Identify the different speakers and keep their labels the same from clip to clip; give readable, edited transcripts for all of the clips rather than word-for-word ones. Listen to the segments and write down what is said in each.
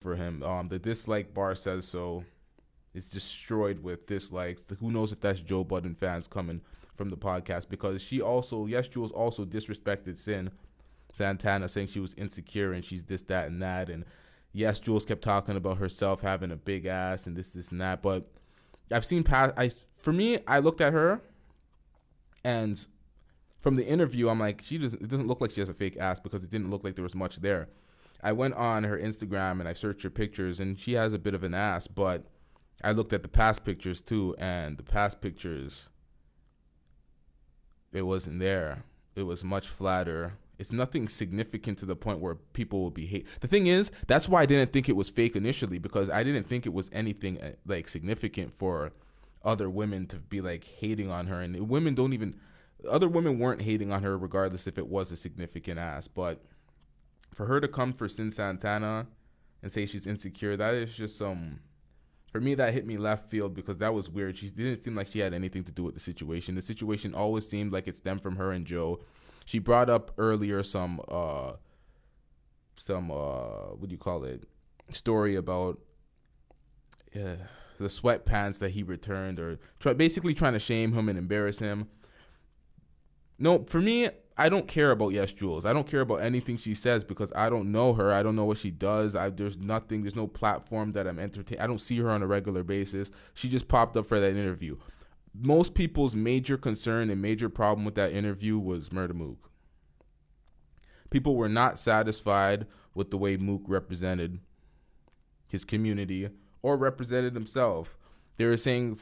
Speaker 1: for him. The dislike bar says so. It's destroyed with dislikes. Who knows if that's Joe Budden fans coming from the podcast, because she also, YesJulz also disrespected Cyn Santana, saying she was insecure and she's this, that, and that. And YesJulz kept talking about herself having a big ass and this, and that. But I've seen for me, I looked at her, and from the interview, I'm like, it doesn't look like she has a fake ass, because it didn't look like there was much there. I went on her Instagram and I searched her pictures, and she has a bit of an ass, but I looked at the past pictures too, and the past pictures, it wasn't there. It was much flatter. It's nothing significant to the point where people will be hate. The thing is, that's why I didn't think it was fake initially, because I didn't think it was anything like significant for other women to be like hating on her. And other women weren't hating on her regardless if it was a significant ass. But for her to come for Cyn Santana and say she's insecure, that is just for me, that hit me left field, because that was weird. She didn't seem like she had anything to do with the situation. The situation always seemed like it stemmed from her and Joe. She brought up earlier some what do you call it, story about the sweatpants that he returned, or basically trying to shame him and embarrass him. No, for me, I don't care about YesJulz. I don't care about anything she says, because I don't know her. I don't know what she does. There's no platform that I'm entertained. I don't see her on a regular basis. She just popped up for that interview. Most people's major concern and major problem with that interview was Murda Mook. People were not satisfied with the way Mook represented his community or represented himself. They were saying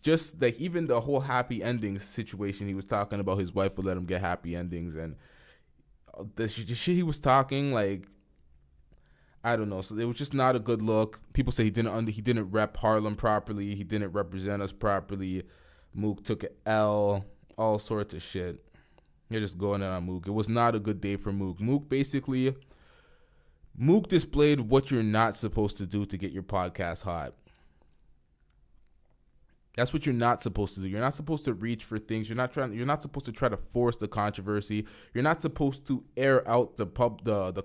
Speaker 1: just like even the whole happy endings situation, he was talking about his wife would let him get happy endings, and the shit he was talking, like, I don't know. So it was just not a good look. People say he didn't rep Harlem properly. He didn't represent us properly. Mook took an L, all sorts of shit. You're just going on Mook. It was not a good day for Mook. Mook displayed what you're not supposed to do to get your podcast hot. That's what you're not supposed to do. You're not supposed to reach for things. You're not supposed to try to force the controversy. You're not supposed to air out the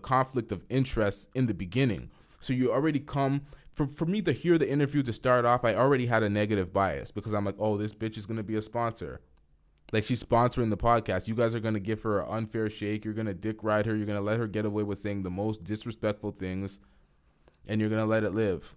Speaker 1: conflict of interest in the beginning. So you already come for me to hear the interview to start off, I already had a negative bias, because I'm like, oh, this bitch is gonna be a sponsor. Like, she's sponsoring the podcast. You guys are gonna give her an unfair shake. You're gonna dick ride her. You're gonna let her get away with saying the most disrespectful things, and you're gonna let it live.